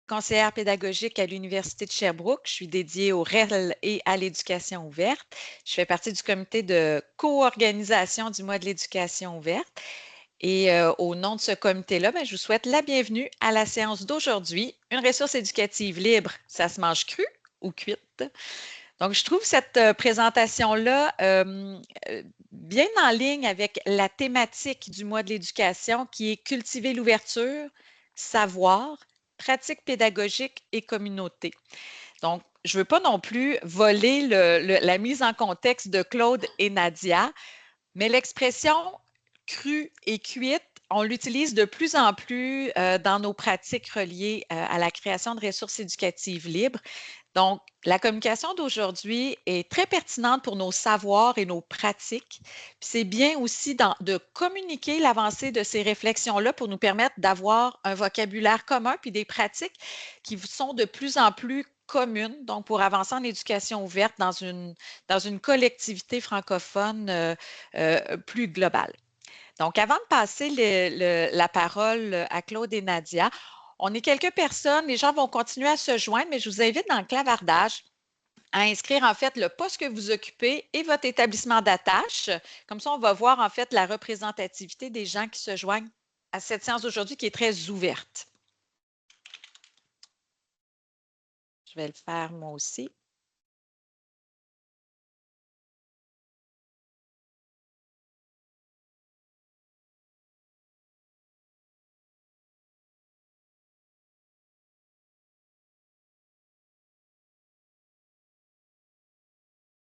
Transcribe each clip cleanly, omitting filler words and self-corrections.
Conseillère pédagogique à l'Université de Sherbrooke. Je suis dédiée au REL et à l'éducation ouverte. Je fais partie du comité de co-organisation du mois de l'éducation ouverte. Et au nom de ce comité-là, ben, je vous souhaite la bienvenue à la séance d'aujourd'hui. Une ressource éducative libre, ça se mange cru ou cuite? Donc, je trouve cette présentation-là bien en ligne avec la thématique du mois de l'éducation qui est cultiver l'ouverture, savoir, pratique pédagogique et communauté. Donc, je ne veux pas non plus voler la mise en contexte de Claude et Nadia, mais l'expression crue et cuite, on l'utilise de plus en plus dans nos pratiques reliées à la création de ressources éducatives libres. Donc, la communication d'aujourd'hui est très pertinente pour nos savoirs et nos pratiques. Puis c'est bien aussi de communiquer l'avancée de ces réflexions-là pour nous permettre d'avoir un vocabulaire commun puis des pratiques qui sont de plus en plus communes, donc pour avancer en éducation ouverte dans une collectivité francophone plus globale. Donc, avant de passer la parole à Claude et Nadia, on est quelques personnes, les gens vont continuer à se joindre, mais je vous invite dans le clavardage à inscrire en fait le poste que vous occupez et votre établissement d'attache. Comme ça, on va voir en fait la représentativité des gens qui se joignent à cette séance d'aujourd'hui qui est très ouverte. Je vais le faire moi aussi.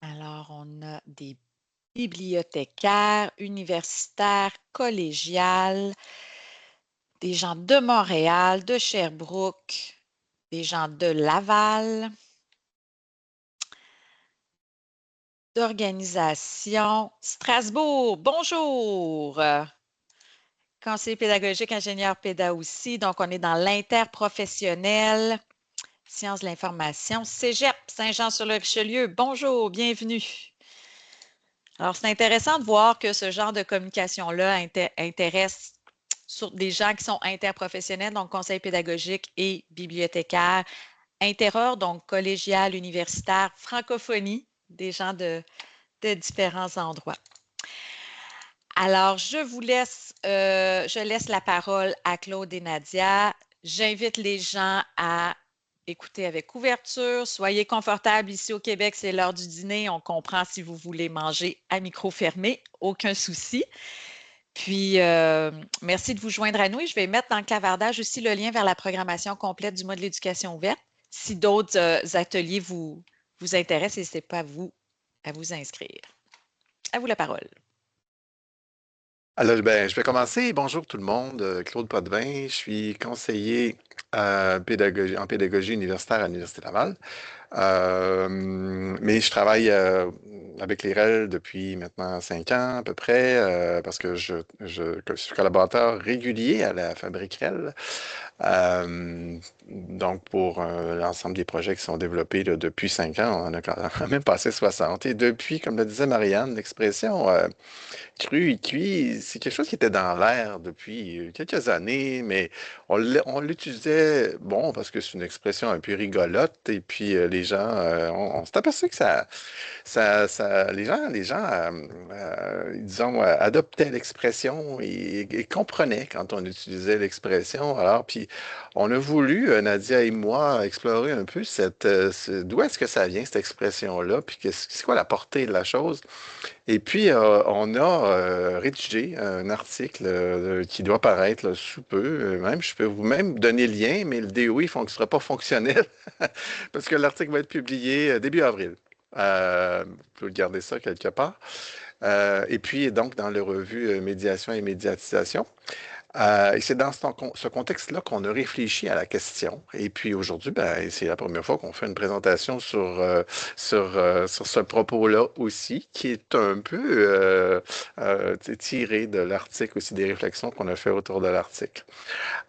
Alors, on a des bibliothécaires, universitaires, collégiales, des gens de Montréal, de Sherbrooke, des gens de Laval, d'organisation Strasbourg. Bonjour! Conseiller pédagogique, ingénieur péda aussi. Donc, on est dans l'interprofessionnel, sciences de l'information, Cégep, Saint-Jean-sur-le-Richelieu. Bonjour, bienvenue. Alors, c'est intéressant de voir que ce genre de communication-là intéresse sur des gens qui sont interprofessionnels, donc conseil pédagogique et bibliothécaire, interheurs, donc collégial, universitaire, francophonie, des gens de différents endroits. Alors, je laisse la parole à Claude et Nadia. J'invite les gens à écouter avec ouverture. Soyez confortables. Ici au Québec, c'est l'heure du dîner. On comprend si vous voulez manger à micro fermé. Aucun souci. Puis, merci de vous joindre à nous et je vais mettre dans le clavardage aussi le lien vers la programmation complète du mois de l'éducation ouverte. Si d'autres ateliers vous intéressent, n'hésitez pas à vous inscrire. À vous la parole. Alors, je vais commencer. Bonjour tout le monde. Claude Potvin, je suis conseiller en pédagogie universitaire à l'Université Laval. Mais je travaille avec les REL depuis maintenant 5 ans à peu près, parce que je suis collaborateur régulier à la Fabrique REL. Donc, pour l'ensemble des projets qui sont développés là, depuis 5 ans, on a quand même passé 60. Et depuis, comme le disait Marianne, l'expression cru et cuit, c'est quelque chose qui était dans l'air depuis quelques années, mais on l'utilisait, bon, parce que c'est une expression un peu rigolote, et puis les gens, on s'est aperçu que les gens, disons, adoptaient l'expression et comprenaient quand on utilisait l'expression. Alors, puis, on a voulu, Nadia et moi, explorer un peu d'où est-ce que ça vient, cette expression-là, puis c'est quoi la portée de la chose. Et puis, on a rédigé un article qui doit paraître là, sous peu. Même, je peux vous même donner le lien, mais le DOI ne sera pas fonctionnel parce que l'article va être publié début avril. Vous pouvez garder ça quelque part. Et puis, donc, dans le revue Médiation et médiatisation. Et c'est dans ce contexte-là qu'on a réfléchi à la question. Et puis aujourd'hui, c'est la première fois qu'on fait une présentation sur ce propos-là aussi, qui est un peu tiré de l'article aussi, des réflexions qu'on a fait autour de l'article.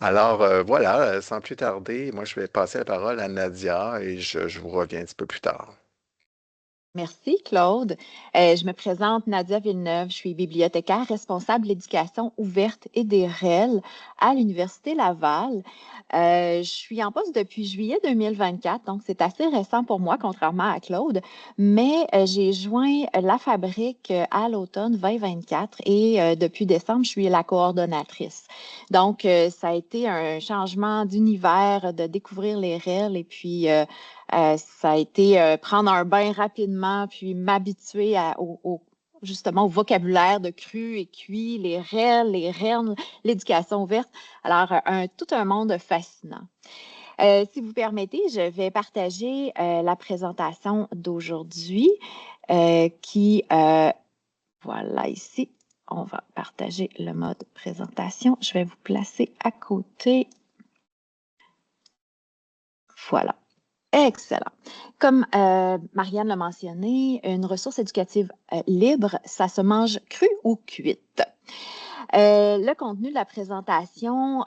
Alors voilà, sans plus tarder, moi je vais passer la parole à Nadia et je vous reviens un petit peu plus tard. Merci, Claude. Je me présente Nadia Villeneuve. Je suis bibliothécaire responsable de l'éducation ouverte et des REL à l'Université Laval. Je suis en poste depuis juillet 2024, donc c'est assez récent pour moi, contrairement à Claude, mais j'ai joint la Fabrique à l'automne 2024 et depuis décembre, je suis la coordonnatrice. Donc, ça a été un changement d'univers, de découvrir les REL et puis ça a été prendre un bain rapidement, puis m'habituer justement au vocabulaire de cru et cuit, les REL, les REN, l'éducation ouverte. Alors, tout un monde fascinant. Si vous permettez, je vais partager la présentation d'aujourd'hui voilà ici, on va partager le mode présentation. Je vais vous placer à côté. Voilà. Excellent. Comme Marianne l'a mentionné, une ressource éducative libre, ça se mange cru ou cuite. Le contenu de la présentation,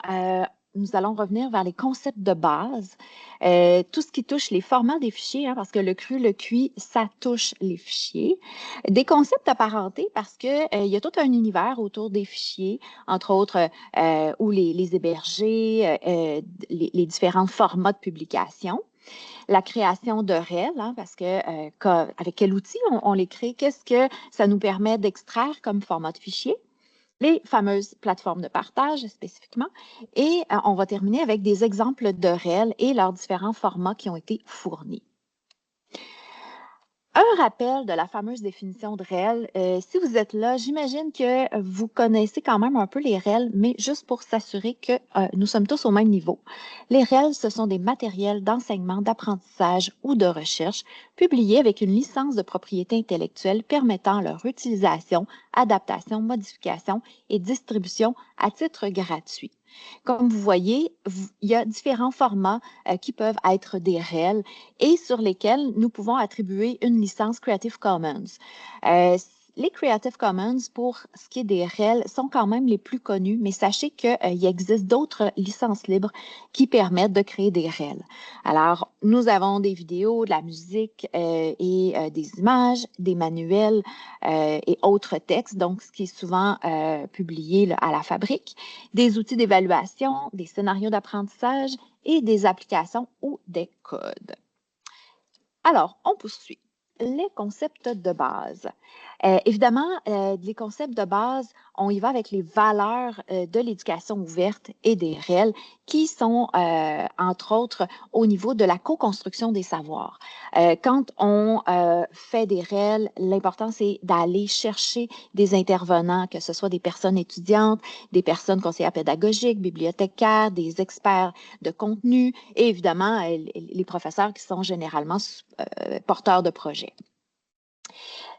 nous allons revenir vers les concepts de base, tout ce qui touche les formats des fichiers, hein, parce que le cru, le cuit, ça touche les fichiers. Des concepts apparentés parce qu'il y a tout un univers autour des fichiers, entre autres où les héberger, les différents formats de publication. La création de REL, hein, parce que avec quel outil on les crée, qu'est-ce que ça nous permet d'extraire comme format de fichier, les fameuses plateformes de partage spécifiquement, et on va terminer avec des exemples de REL et leurs différents formats qui ont été fournis. Un rappel de la fameuse définition de REL. Si vous êtes là, j'imagine que vous connaissez quand même un peu les REL, mais juste pour s'assurer que nous sommes tous au même niveau. Les REL, ce sont des matériels d'enseignement, d'apprentissage ou de recherche publiés avec une licence de propriété intellectuelle permettant leur utilisation, adaptation, modification et distribution à titre gratuit. Comme vous voyez, il y a différents formats qui peuvent être des REL et sur lesquels nous pouvons attribuer une licence Creative Commons. Les Creative Commons, pour ce qui est des REL, sont quand même les plus connus, mais sachez qu'il existe d'autres licences libres qui permettent de créer des REL. Alors, nous avons des vidéos, de la musique et des images, des manuels et autres textes, donc ce qui est souvent publié là, à la Fabrique, des outils d'évaluation, des scénarios d'apprentissage et des applications ou des codes. Alors, on poursuit. Les concepts de base. Évidemment, les concepts de base, on y va avec les valeurs de l'éducation ouverte et des REL qui sont, entre autres, au niveau de la co-construction des savoirs. Quand on fait des REL, l'important, c'est d'aller chercher des intervenants, que ce soit des personnes étudiantes, des personnes conseillères pédagogiques, bibliothécaires, des experts de contenu et évidemment, les professeurs qui sont généralement porteurs de projets.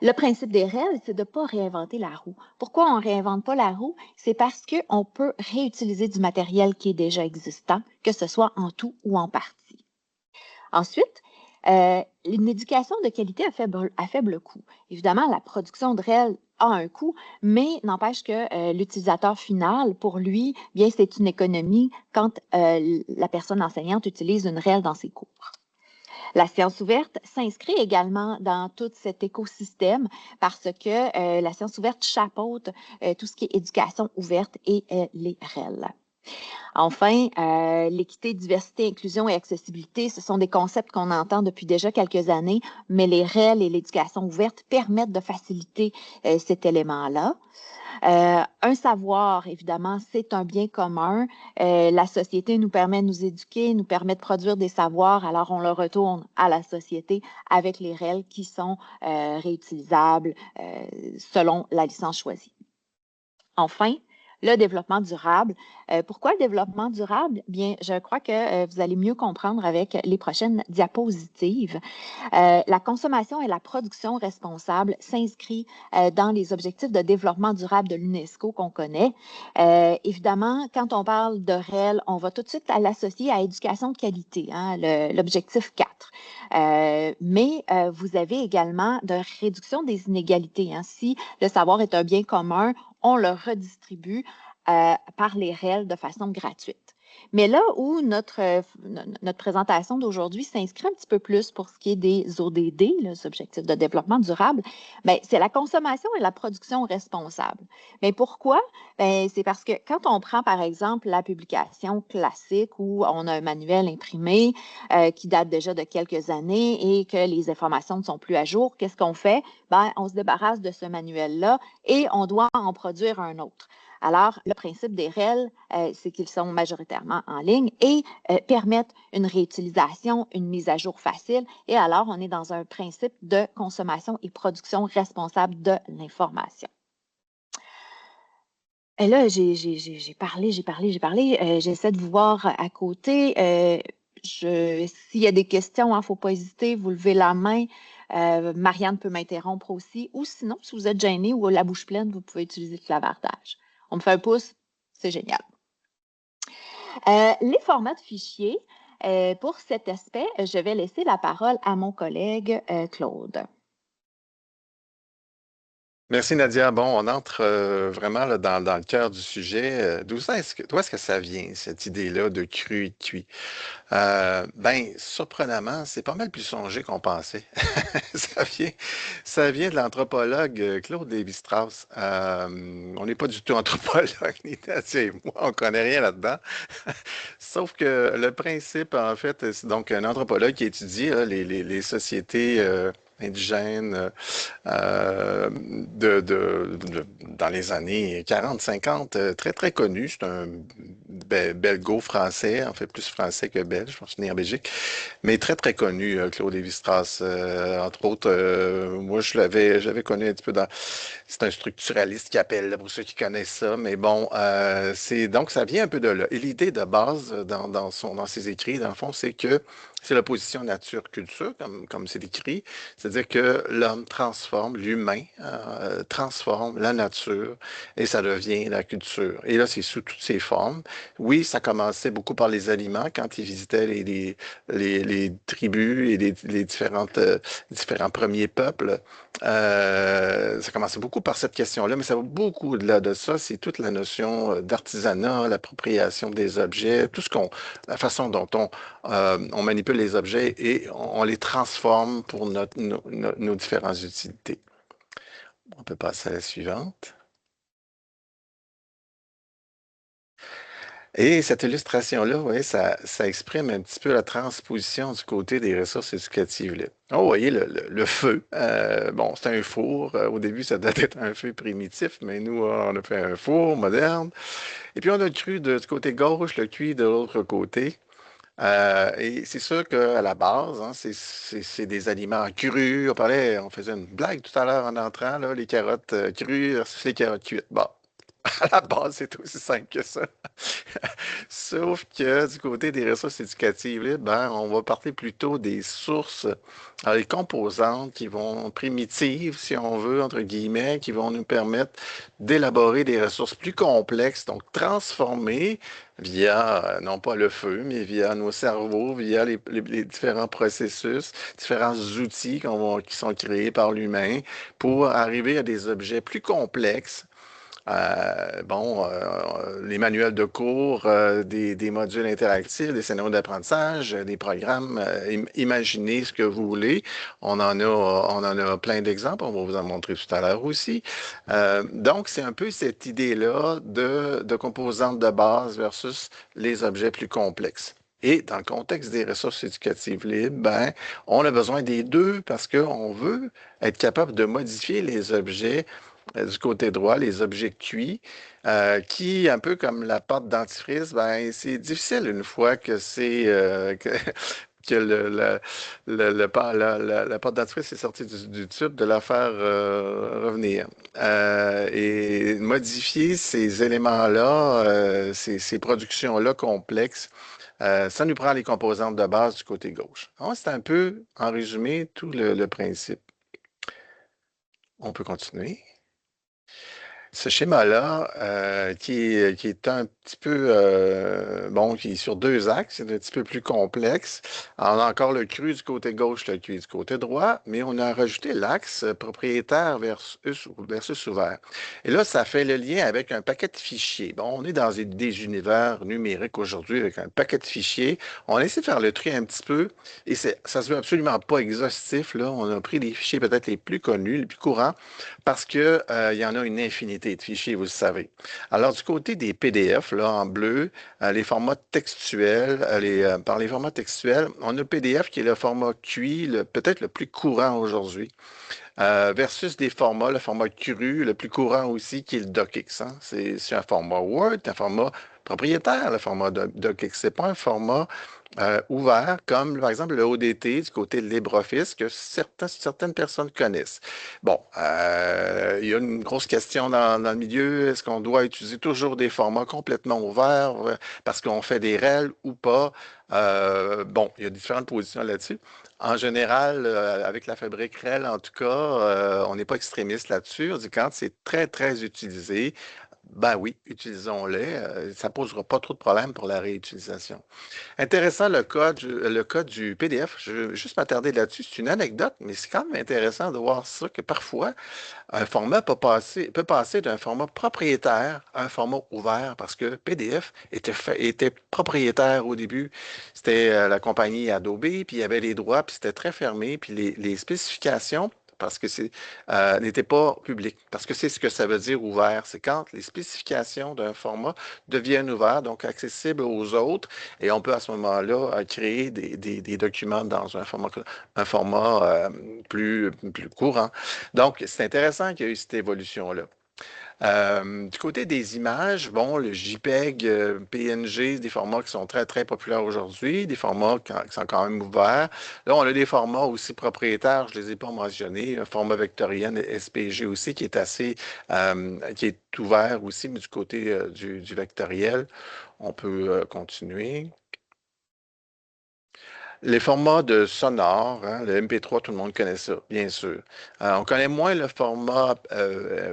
Le principe des REL, c'est de ne pas réinventer la roue. Pourquoi on ne réinvente pas la roue? C'est parce qu'on peut réutiliser du matériel qui est déjà existant, que ce soit en tout ou en partie. Ensuite, une éducation de qualité à faible coût. Évidemment, la production de REL a un coût, mais n'empêche que l'utilisateur final, pour lui, bien, c'est une économie quand la personne enseignante utilise une REL dans ses cours. La science ouverte s'inscrit également dans tout cet écosystème parce que la science ouverte chapeaute tout ce qui est éducation ouverte et les REL. Enfin, l'équité, diversité, inclusion et accessibilité, ce sont des concepts qu'on entend depuis déjà quelques années, mais les REL et l'éducation ouverte permettent de faciliter cet élément-là. Un savoir, évidemment, c'est un bien commun. La société nous permet de nous éduquer, nous permet de produire des savoirs, alors on le retourne à la société avec les REL qui sont réutilisables selon la licence choisie. Enfin, le développement durable. Pourquoi le développement durable? Bien, je crois que vous allez mieux comprendre avec les prochaines diapositives. La consommation et la production responsable s'inscrit dans les objectifs de développement durable de l'UNESCO qu'on connaît. Évidemment, quand on parle de REL, on va tout de suite l'associer à éducation de qualité, hein, l'objectif 4. Mais vous avez également de réduction des inégalités. Hein. Si le savoir est un bien commun, on le redistribue par les REL de façon gratuite. Mais là où notre présentation d'aujourd'hui s'inscrit un petit peu plus pour ce qui est des ODD, les objectifs de développement durable, bien, c'est la consommation et la production responsable. Mais pourquoi? Bien, c'est parce que quand on prend, par exemple, la publication classique où on a un manuel imprimé qui date déjà de quelques années et que les informations ne sont plus à jour, qu'est-ce qu'on fait? Bien, on se débarrasse de ce manuel-là et on doit en produire un autre. Alors, le principe des REL, c'est qu'ils sont majoritairement en ligne et permettent une réutilisation, une mise à jour facile. Et alors, on est dans un principe de consommation et production responsable de l'information. Et là, j'ai parlé. J'essaie de vous voir à côté. S'il y a des questions, il ne faut pas hésiter, vous levez la main. Marianne peut m'interrompre aussi. Ou sinon, si vous êtes gêné ou la bouche pleine, vous pouvez utiliser le clavardage. On me fait un pouce, c'est génial. Les formats de fichiers, pour cet aspect, je vais laisser la parole à mon collègue Claude. Merci Nadia. Bon, on entre vraiment là, dans le cœur du sujet. D'où est-ce que ça vient, cette idée-là de cru et de cuit? Ben, surprenamment, c'est pas mal plus songé qu'on pensait. Ça vient, ça vient de l'anthropologue Claude Lévi-Strauss. On n'est pas du tout anthropologue, ni Nadia et moi, on connaît rien là-dedans. Sauf que le principe, en fait, c'est donc un anthropologue qui étudie les sociétés indigènes dans les années 40-50, très, très connu. C'est un belgo-français, en fait plus français que belge, je pense né en Belgique, mais très, très connu, Claude Lévi-Strauss. Entre autres, moi, j'avais connu un petit peu dans... C'est un structuraliste qui appelle, là, pour ceux qui connaissent ça, mais bon, donc ça vient un peu de là. Et l'idée de base dans ses écrits, dans le fond, c'est que c'est l'opposition nature-culture, comme c'est écrit. C'est-à-dire que l'homme transforme, l'humain transforme la nature et ça devient la culture. Et là, c'est sous toutes ses formes. Oui, ça commençait beaucoup par les aliments quand il visitait les tribus et les différents premiers peuples. Ça commençait beaucoup par cette question-là, mais ça va beaucoup au-delà de ça. C'est toute la notion d'artisanat, l'appropriation des objets, la façon dont on manipule les objets et on les transforme pour nos différentes utilités. On peut passer à la suivante. Et cette illustration-là, vous voyez, ça exprime un petit peu la transposition du côté des ressources éducatives libres. Oh, vous voyez le feu. Bon, c'est un four. Au début, ça doit être un feu primitif, mais nous, on a fait un four moderne. Et puis, on a le cru du côté gauche, le cuit de l'autre côté. Et c'est sûr qu'à la base, hein, c'est des aliments crus. On faisait une blague tout à l'heure en entrant, là, les carottes crues versus les carottes cuites. Bon, à la base, c'est aussi simple que ça. Sauf que du côté des ressources éducatives libres, ben, on va parler plutôt des sources, les composantes qui vont primitives, si on veut, entre guillemets, qui vont nous permettre d'élaborer des ressources plus complexes, donc transformer via, non pas le feu, mais via nos cerveaux, via les différents processus, différents outils qui sont créés par l'humain pour arriver à des objets plus complexes les manuels de cours, des modules interactifs, des scénarios d'apprentissage, des programmes, imaginez ce que vous voulez. On en a plein d'exemples, on va vous en montrer tout à l'heure aussi. Donc, c'est un peu cette idée-là de composantes de base versus les objets plus complexes. Et dans le contexte des ressources éducatives libres, ben, on a besoin des deux parce qu'on veut être capable de modifier les objets du côté droit, les objets cuits, qui, un peu comme la pâte dentifrice, ben, c'est difficile une fois que que la pâte dentifrice est sortie du tube de la faire revenir. Et modifier ces éléments-là, ces productions-là complexes, ça nous prend les composantes de base du côté gauche. Donc, c'est un peu, en résumé, tout le principe. On peut continuer. Ce schéma-là, qui est un petit peu, bon, qui est sur deux axes, c'est un petit peu plus complexe. On a encore le cru du côté gauche, le cru du côté droit, mais on a rajouté l'axe propriétaire versus ouvert. Et là, ça fait le lien avec un paquet de fichiers. Bon, on est dans des univers numériques aujourd'hui avec un paquet de fichiers. On a essayé de faire le tri un petit peu et ça se veut absolument pas exhaustif, là. On a pris les fichiers peut-être les plus connus, les plus courants, parce que, il y en a une infinité de fichiers, vous le savez. Alors, du côté des PDF, là, en bleu, les formats textuels, par les formats textuels, on a le PDF qui est le format QI, peut-être le plus courant aujourd'hui, versus des formats, le format cru, le plus courant aussi, qui est le DocX, hein. C'est un format Word, un format propriétaire, le format DocX. C'est pas un format ouvert, comme par exemple le ODT du côté de LibreOffice, que certaines personnes connaissent. Bon, il y a une grosse question dans le milieu. Est-ce qu'on doit utiliser toujours des formats complètement ouverts parce qu'on fait des REL ou pas? Bon, il y a différentes positions là-dessus. En général, avec la fabrique REL, en tout cas, on n'est pas extrémiste là-dessus. On dit quand c'est très, très utilisé, ben oui, utilisons-les. Ça ne posera pas trop de problèmes pour la réutilisation. Intéressant le code du PDF. Je veux juste m'attarder là-dessus. C'est une anecdote, mais c'est quand même intéressant de voir ça, que parfois, un format peut passer d'un format propriétaire à un format ouvert parce que PDF était propriétaire au début. C'était la compagnie Adobe, puis il y avait les droits, puis c'était très fermé, puis les spécifications, parce que n'étaient pas publiques. Parce que c'est ce que ça veut dire ouvert. C'est quand les spécifications d'un format deviennent ouvertes, donc accessibles aux autres, et on peut à ce moment-là créer des documents dans un format plus courant. Donc, c'est intéressant qu'il y ait eu cette évolution-là. Du côté des images, bon, le JPEG, PNG, des formats qui sont très, très populaires aujourd'hui, des formats qui sont quand même ouverts. Là, on a des formats aussi propriétaires, je ne les ai pas mentionnés, un format vectorien, SPG aussi, qui est ouvert aussi, mais du côté du vectoriel. On peut continuer. Les formats de sonore, hein, le MP3, tout le monde connaît ça, bien sûr. On connaît moins le format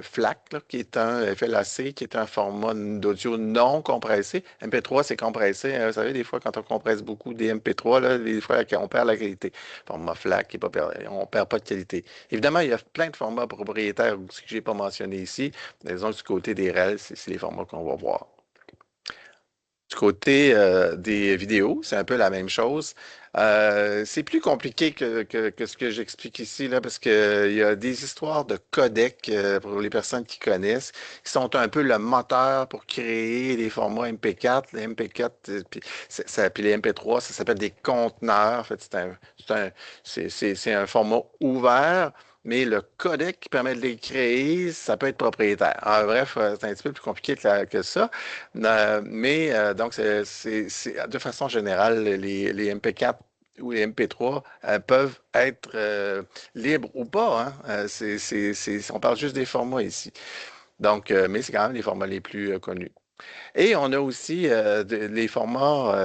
FLAC, là, qui est un FLAC, qui est un format d'audio non compressé. MP3, c'est compressé, hein. Vous savez, des fois, quand on compresse beaucoup des MP3, là, des fois, on perd la qualité. Format FLAC, on ne perd pas de qualité. Évidemment, il y a plein de formats propriétaires aussi que je n'ai pas mentionné ici. Disons, du côté des REL, c'est les formats qu'on va voir. Du côté des vidéos, c'est un peu la même chose. C'est plus compliqué que ce que j'explique ici, là, parce qu'il y a des histoires de codec pour les personnes qui connaissent, qui sont un peu le moteur pour créer des formats MP4. Les MP4, puis les MP3, ça s'appelle des conteneurs. En fait, c'est un format ouvert. Mais le codec qui permet de les créer, ça peut être propriétaire. Bref, c'est un petit peu plus compliqué que ça. Donc, de façon générale, les MP4 ou les MP3 peuvent être libres ou pas, hein. On parle juste des formats ici. Donc, mais c'est quand même les formats les plus connus. Et on a aussi les formats,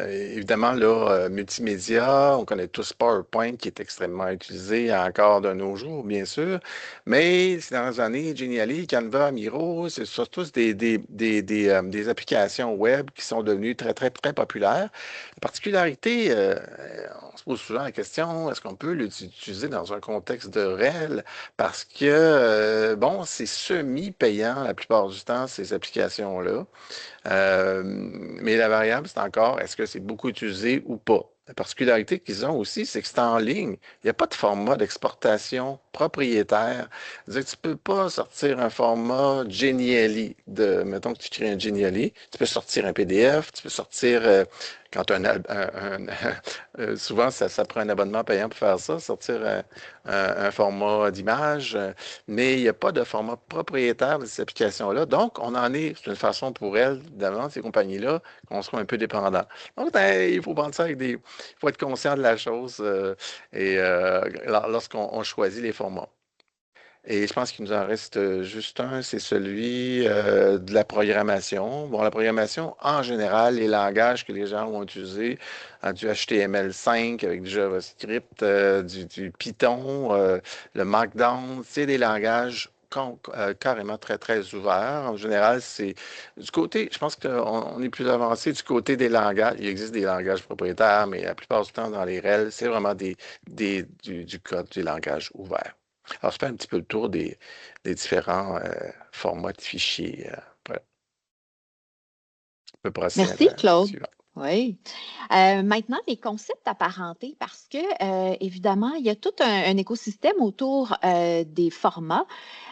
évidemment, là, multimédia. On connaît tous PowerPoint qui est extrêmement utilisé encore de nos jours, bien sûr. Mais ces dernières années, Geniali, Canva, Miro, c'est tous des applications web qui sont devenues très, très, très populaires. La particularité, on se pose souvent la question, est-ce qu'on peut l'utiliser dans un contexte de réel? Parce que, bon, c'est semi-payant la plupart du temps, ces applications-là. Mais la variable, c'est encore, est-ce que c'est beaucoup utilisé ou pas? La particularité qu'ils ont aussi, c'est que c'est en ligne. Il n'y a pas de format d'exportation propriétaire. C'est-à-dire que tu ne peux pas sortir un format Geniali. Mettons que tu crées un Geniali, tu peux sortir un PDF, tu peux sortir, quand tu as souvent, ça prend un abonnement payant pour faire ça, sortir un format d'image, mais il n'y a pas de format propriétaire de ces applications-là. Donc, c'est une façon pour elles, d'avant, ces compagnies-là, qu'on soit un peu dépendant. Donc, il faut prendre ça il faut être conscient de la chose lorsqu'on choisit les formats. Et je pense qu'il nous en reste juste un, c'est celui de la programmation. Bon, la programmation, en général, les langages que les gens vont utiliser, du HTML5 avec du JavaScript, du Python, le Markdown, c'est des langages carrément très, très ouvert. En général, c'est du côté, je pense qu'on est plus avancé du côté des langages. Il existe des langages propriétaires, mais la plupart du temps, dans les REL, c'est vraiment du code, du langage ouvert. Alors, je fais un petit peu le tour des différents formats de fichiers. Voilà. On peut passer à Merci, la Claude. suivante. Oui. Maintenant, les concepts apparentés, parce que, évidemment, il y a tout un écosystème autour des formats.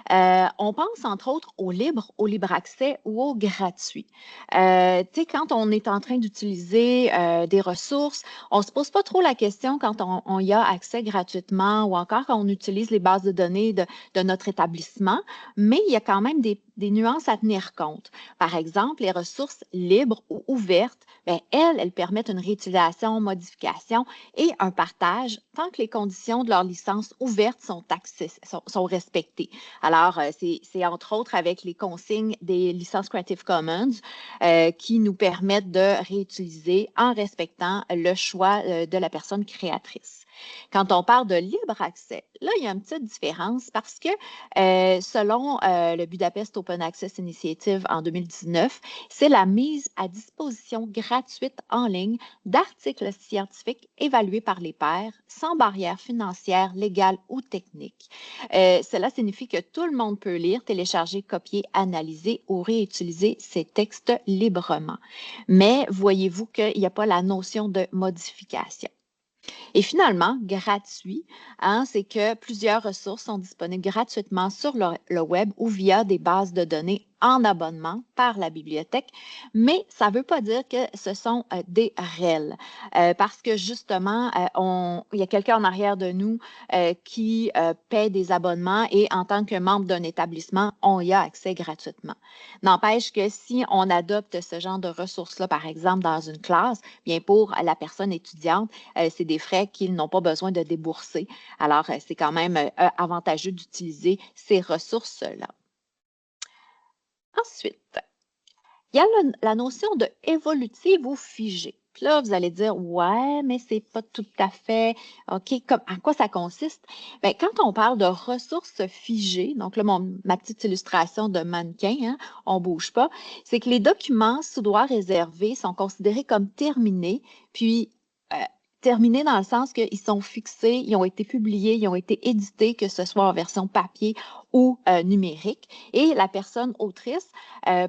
On pense entre autres au libre accès ou au gratuit. Tu sais, quand on est en train d'utiliser des ressources, on ne se pose pas trop la question quand on y a accès gratuitement ou encore quand on utilise les bases de données de notre établissement, mais il y a quand même des nuances à tenir compte. Par exemple, les ressources libres ou ouvertes, bien, elles permettent une réutilisation, modification et un partage tant que les conditions de leur licence ouverte sont respectées. Alors, c'est entre autres avec les consignes des licences Creative Commons qui nous permettent de réutiliser en respectant le choix de la personne créatrice. Quand on parle de libre accès, là, il y a une petite différence parce que selon le Budapest Open Access Initiative en 2019, c'est la mise à disposition gratuite en ligne d'articles scientifiques évalués par les pairs sans barrière financière, légale ou technique. Cela signifie que tout le monde peut lire, télécharger, copier, analyser ou réutiliser ces textes librement. Mais voyez-vous qu'il n'y a pas la notion de modification. Et finalement, gratuit, hein, c'est que plusieurs ressources sont disponibles gratuitement sur le web ou via des bases de données en abonnement par la bibliothèque, mais ça ne veut pas dire que ce sont des REL, parce que justement, il y a quelqu'un en arrière de nous qui paie des abonnements et en tant que membre d'un établissement, on y a accès gratuitement. N'empêche que si on adopte ce genre de ressources-là, par exemple, dans une classe, bien pour la personne étudiante, c'est des frais qu'ils n'ont pas besoin de débourser. Alors, c'est quand même avantageux d'utiliser ces ressources-là. Ensuite, il y a la notion de évolutive ou figée. Puis là, vous allez dire, ouais, mais c'est pas tout à fait, OK, à quoi ça consiste? Bien, quand on parle de ressources figées, donc là, ma petite illustration de mannequin, hein, on ne bouge pas, c'est que les documents sous droit réservé sont considérés comme terminés, puis terminés dans le sens qu'ils sont fixés, ils ont été publiés, ils ont été édités, que ce soit en version papier ou numérique, et la personne autrice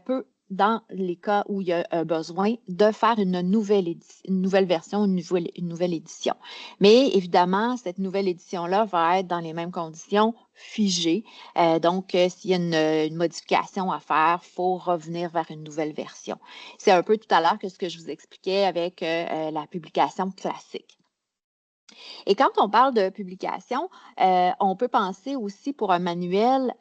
peut dans les cas où il y a besoin de faire une nouvelle version, une nouvelle édition. Mais évidemment, cette nouvelle édition-là va être dans les mêmes conditions figées. Donc, s'il y a une modification à faire, il faut revenir vers une nouvelle version. C'est un peu tout à l'heure que ce que je vous expliquais avec la publication classique. Et quand on parle de publication, on peut penser aussi pour un manuel,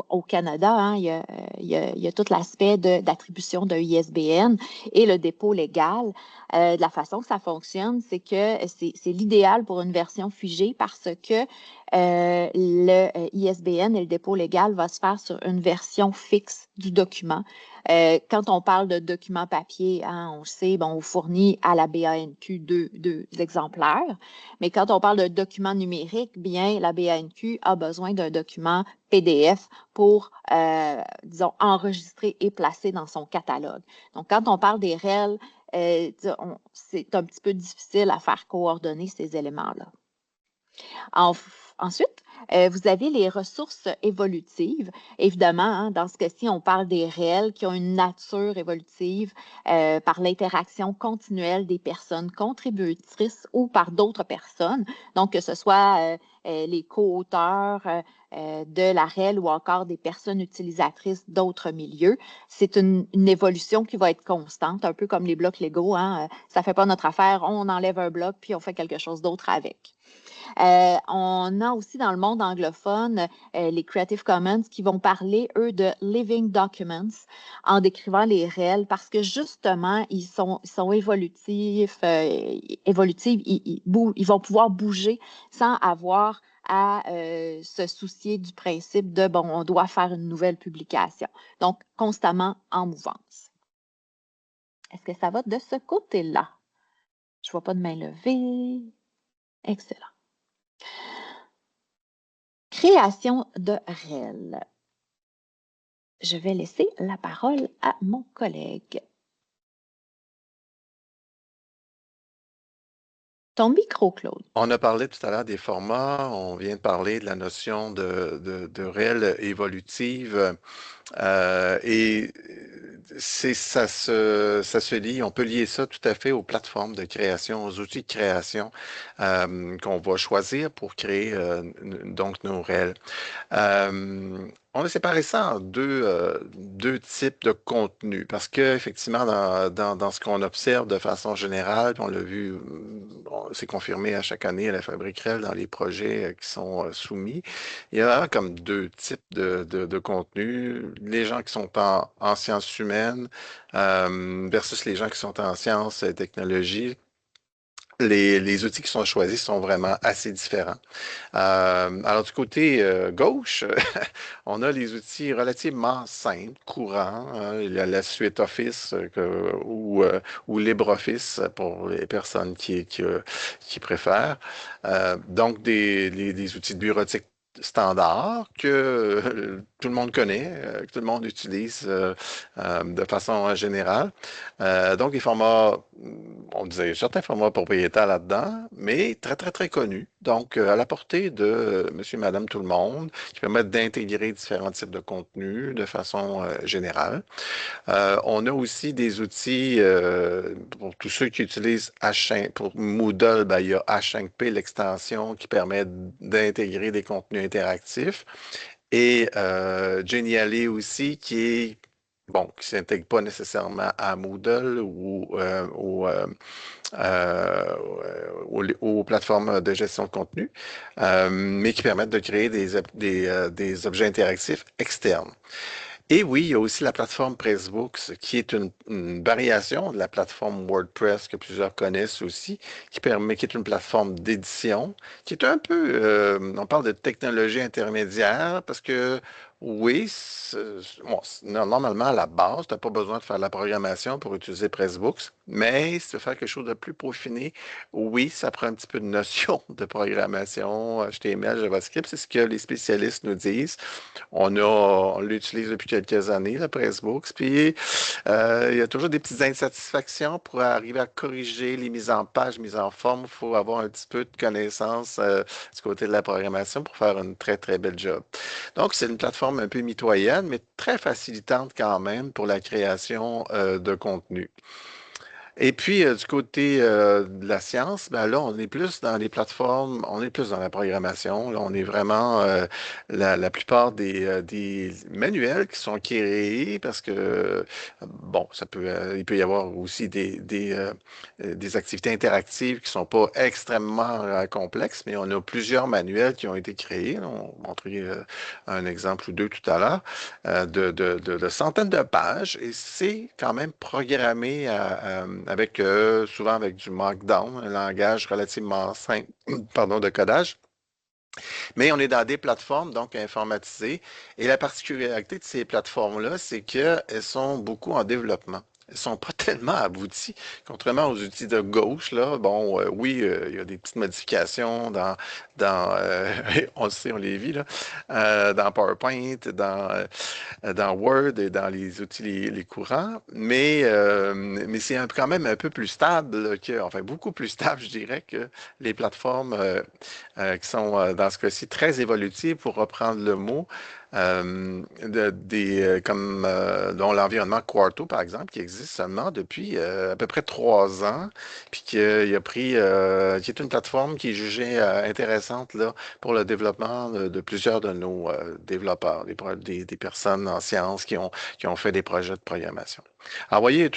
au Canada, hein, il y a tout l'aspect d'attribution d'un ISBN et le dépôt légal. De la façon que ça fonctionne, c'est que c'est l'idéal pour une version figée parce que le ISBN et le dépôt légal va se faire sur une version fixe du document. Quand on parle de documents papier, hein, on le sait, bon, on fournit à la BANQ deux exemplaires. Mais quand on parle de documents numériques, bien, la BANQ a besoin d'un document PDF pour, disons, enregistrer et placer dans son catalogue. Donc, quand on parle des REL, c'est un petit peu difficile à faire coordonner ces éléments-là. Ensuite, vous avez les ressources évolutives. Évidemment, hein, dans ce cas-ci, on parle des réels qui ont une nature évolutive par l'interaction continuelle des personnes contributrices ou par d'autres personnes. Donc, que ce soit les co-auteurs de la REL ou encore des personnes utilisatrices d'autres milieux. C'est une évolution qui va être constante, un peu comme les blocs Lego. Hein, ça ne fait pas notre affaire, on enlève un bloc puis on fait quelque chose d'autre avec. On a aussi dans le monde anglophone les Creative Commons qui vont parler, eux, de living documents en décrivant les REL parce que justement, ils sont évolutifs, ils vont pouvoir bouger sans avoir à se soucier du principe de, bon, on doit faire une nouvelle publication. Donc, constamment en mouvance. Est-ce que ça va de ce côté-là? Je ne vois pas de main levée. Excellent. création de REL. Je vais laisser la parole à mon collègue. Ton micro, Claude. On a parlé tout à l'heure des formats, on vient de parler de la notion de REL évolutive. Et ça se lie, on peut lier ça tout à fait aux plateformes de création, aux outils de création qu'on va choisir pour créer donc nos REL. On a séparé ça en deux types de contenus parce que effectivement dans ce qu'on observe de façon générale, puis on l'a vu, c'est confirmé à chaque année à la Fabrique REL dans les projets qui sont soumis, il y a vraiment comme deux types de contenus. Les gens qui sont en sciences humaines versus les gens qui sont en sciences et technologies. Les outils qui sont choisis sont vraiment assez différents. Alors, du côté gauche, on a les outils relativement simples, courants. Il y a la suite Office ou LibreOffice pour les personnes qui préfèrent. Donc, des outils de bureautique standards que tout le monde connaît, que tout le monde utilise de façon générale. Donc, des formats, on disait certains formats propriétaires là-dedans, mais très, très, très connus. Donc, à la portée de monsieur, madame, tout le monde, qui permettent d'intégrer différents types de contenus de façon générale. On a aussi des outils pour tous ceux qui utilisent H5, pour Moodle, ben, il y a H5P, l'extension qui permet d'intégrer des contenus interactifs. Et Genially aussi, qui ne s'intègre pas nécessairement à Moodle ou aux plateformes de gestion de contenu, mais qui permettent de créer des objets interactifs externes. Et oui, il y a aussi la plateforme Pressbooks, qui est une variation de la plateforme WordPress que plusieurs connaissent aussi, qui est une plateforme d'édition, qui est un peu, on parle de technologie intermédiaire, parce que oui, normalement, à la base, tu n'as pas besoin de faire de la programmation pour utiliser Pressbooks, mais si tu veux faire quelque chose de plus peaufiné, oui, ça prend un petit peu de notion de programmation, HTML, JavaScript, c'est ce que les spécialistes nous disent. On l'utilise depuis quelques années, le Pressbooks, puis il y a toujours des petites insatisfactions pour arriver à corriger les mises en page, mises en forme. Il faut avoir un petit peu de connaissance du côté de la programmation pour faire une très, très belle job. Donc, c'est une plateforme un peu mitoyenne, mais très facilitante quand même pour la création de contenu. Et puis, du côté de la science, ben là, on est plus dans les plateformes, on est plus dans la programmation. Là, on est vraiment la plupart des manuels qui sont créés parce que, bon, il peut y avoir aussi des activités interactives qui sont pas extrêmement complexes, mais on a plusieurs manuels qui ont été créés. On va montrer un exemple ou deux tout à l'heure, de centaines de pages, et c'est quand même programmé avec souvent avec du Markdown, un langage relativement simple, pardon, de codage. Mais on est dans des plateformes donc informatisées. Et la particularité de ces plateformes-là, c'est qu'elles sont beaucoup en développement. Elles ne sont pas tellement abouties, contrairement aux outils de gauche, là. Bon, oui, il y a des petites modifications on le sait, on les vit, là, dans PowerPoint, dans Word et dans les outils les courants, mais c'est quand même un peu plus stable enfin beaucoup plus stable, je dirais, que les plateformes qui sont dans ce cas-ci très évolutives, pour reprendre le mot, dont l'environnement Quarto, par exemple, qui existe seulement depuis à peu près 3 ans, puis qui est une plateforme qui est jugée intéressante là, pour le développement de plusieurs de nos développeurs, des personnes en sciences qui ont fait des projets de programmation. Alors, vous voyez,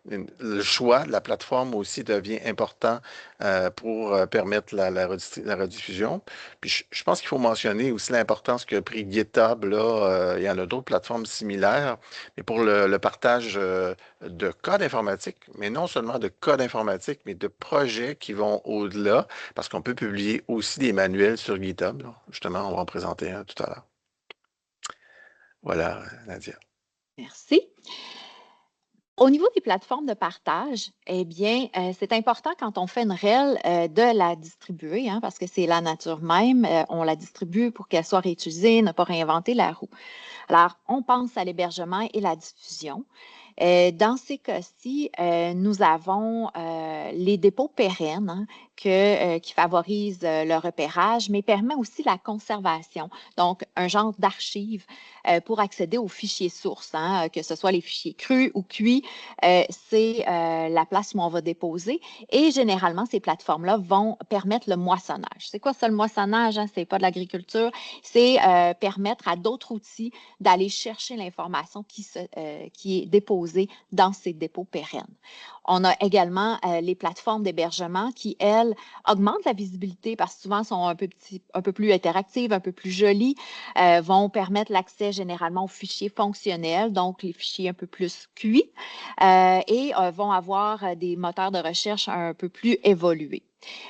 le choix de la plateforme aussi devient important pour permettre la rediffusion. Puis je pense qu'il faut mentionner aussi l'importance que a pris GitHub. Là, il y en a d'autres plateformes similaires, mais pour le partage de code informatique, mais non seulement de code informatique, mais de projets qui vont au-delà, parce qu'on peut publier aussi des manuels sur GitHub, là. Justement, on va en présenter un tout à l'heure. Voilà, Nadia. Merci. Au niveau des plateformes de partage, eh bien, c'est important quand on fait une REL de la distribuer, hein, parce que c'est la nature même. On la distribue pour qu'elle soit réutilisée, ne pas réinventer la roue. Alors, on pense à l'hébergement et la diffusion. Dans ces cas-ci, nous avons les dépôts pérennes, hein, qui favorisent le repérage, mais permet aussi la conservation. Donc, un genre d'archive pour accéder aux fichiers sources, hein, que ce soit les fichiers crus ou cuits, c'est la place où on va déposer. Et généralement, ces plateformes-là vont permettre le moissonnage. C'est quoi ça, le moissonnage? Hein? C'est pas de l'agriculture, c'est permettre à d'autres outils d'aller chercher l'information qui est déposée dans ces dépôts pérennes. On a également les plateformes d'hébergement qui, elles, augmentent la visibilité parce que souvent sont un peu plus interactives, un peu plus jolies, vont permettre l'accès généralement aux fichiers fonctionnels, donc les fichiers un peu plus cuits, et vont avoir des moteurs de recherche un peu plus évolués.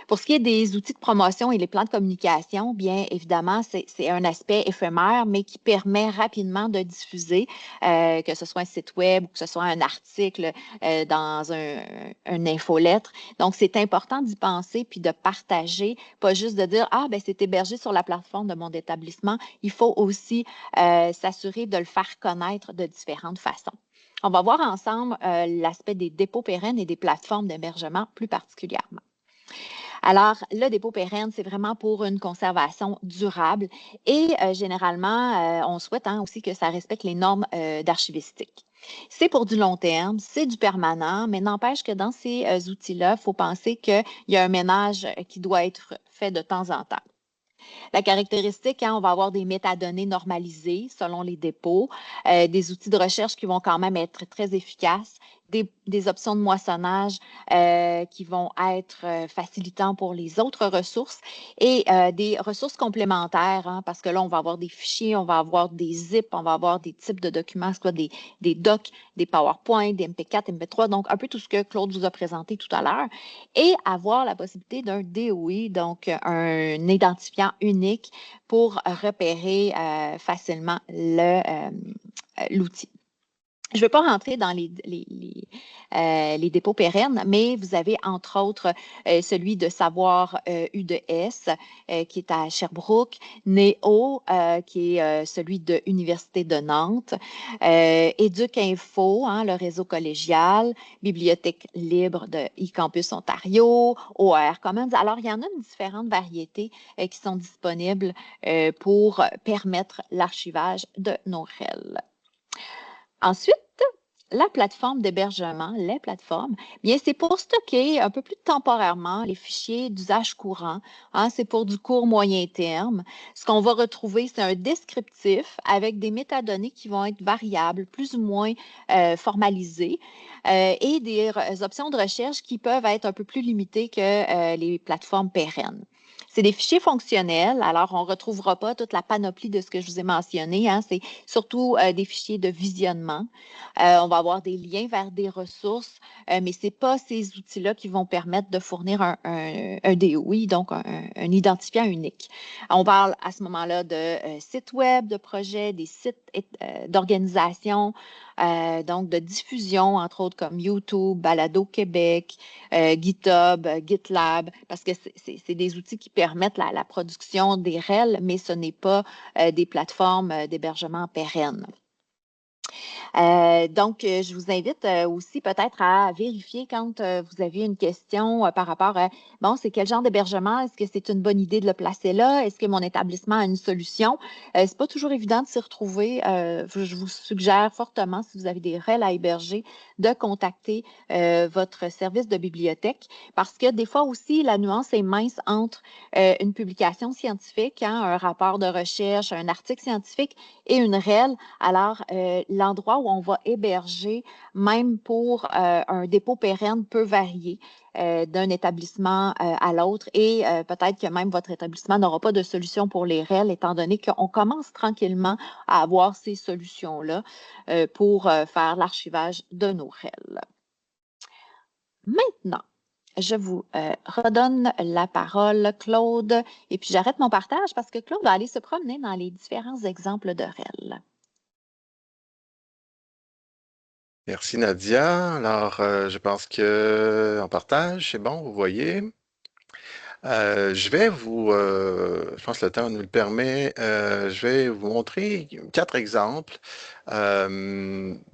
Pour ce qui est des outils de promotion et les plans de communication, bien évidemment, c'est un aspect éphémère, mais qui permet rapidement de diffuser, que ce soit un site web ou que ce soit un article dans un infolettre. Donc, c'est important d'y penser puis de partager, pas juste de dire, ah, ben c'est hébergé sur la plateforme de mon établissement. Il faut aussi s'assurer de le faire connaître de différentes façons. On va voir ensemble l'aspect des dépôts pérennes et des plateformes d'hébergement plus particulièrement. Alors, le dépôt pérenne, c'est vraiment pour une conservation durable et généralement, on souhaite aussi que ça respecte les normes d'archivistique. C'est pour du long terme, c'est du permanent, mais n'empêche que dans ces outils-là, il faut penser qu'il y a un ménage qui doit être fait de temps en temps. La caractéristique, on va avoir des métadonnées normalisées selon les dépôts, des outils de recherche qui vont quand même être très efficaces, des options de moissonnage qui vont être facilitants pour les autres ressources et des ressources complémentaires, parce que là, on va avoir des fichiers, on va avoir des zips, on va avoir des types de documents, soit des docs, des PowerPoint, des MP4, MP3, donc un peu tout ce que Claude vous a présenté tout à l'heure, et avoir la possibilité d'un DOI, donc un identifiant unique pour repérer facilement l'outil. Je ne vais pas rentrer dans les dépôts pérennes, mais vous avez entre autres celui de Savoir U2S qui est à Sherbrooke, Néo qui est celui de l'Université de Nantes, Éduc-Info, le réseau collégial, Bibliothèque libre de eCampus Ontario, OER Commons. Alors, il y en a une différente variété qui sont disponibles pour permettre l'archivage de nos REL. Ensuite, la plateforme d'hébergement, les plateformes, bien, c'est pour stocker un peu plus temporairement les fichiers d'usage courant. C'est pour du court moyen terme. Ce qu'on va retrouver, c'est un descriptif avec des métadonnées qui vont être variables, plus ou moins formalisées, et des options de recherche qui peuvent être un peu plus limitées que les plateformes pérennes. C'est des fichiers fonctionnels, alors on ne retrouvera pas toute la panoplie de ce que je vous ai mentionné. C'est surtout des fichiers de visionnement. On va avoir des liens vers des ressources, mais ce n'est pas ces outils-là qui vont permettre de fournir un DOI, donc un identifiant unique. On parle à ce moment-là de sites web, de projets, des sites d'organisation, donc de diffusion, entre autres comme YouTube, Balado Québec, GitHub, GitLab, parce que c'est des outils qui permettent la production des REL, mais ce n'est pas des plateformes d'hébergement pérennes. Donc, je vous invite aussi peut-être à vérifier quand vous avez une question par rapport à, bon, c'est quel genre d'hébergement? Est-ce que c'est une bonne idée de le placer là? Est-ce que mon établissement a une solution? C'est pas toujours évident de s'y retrouver. Je vous suggère fortement, si vous avez des REL à héberger, de contacter votre service de bibliothèque parce que des fois aussi, la nuance est mince entre une publication scientifique, un rapport de recherche, un article scientifique et une REL. Alors, l'endroit où on va héberger, même pour un dépôt pérenne, peut varier d'un établissement à l'autre et peut-être que même votre établissement n'aura pas de solution pour les REL, étant donné qu'on commence tranquillement à avoir ces solutions-là pour faire l'archivage de nos REL. Maintenant, je vous redonne la parole, Claude, et puis j'arrête mon partage parce que Claude va aller se promener dans les différents exemples de REL. Merci Nadia. Alors, je pense que en partage, c'est bon, vous voyez. Je pense que le temps nous le permet, je vais vous montrer 4 exemples,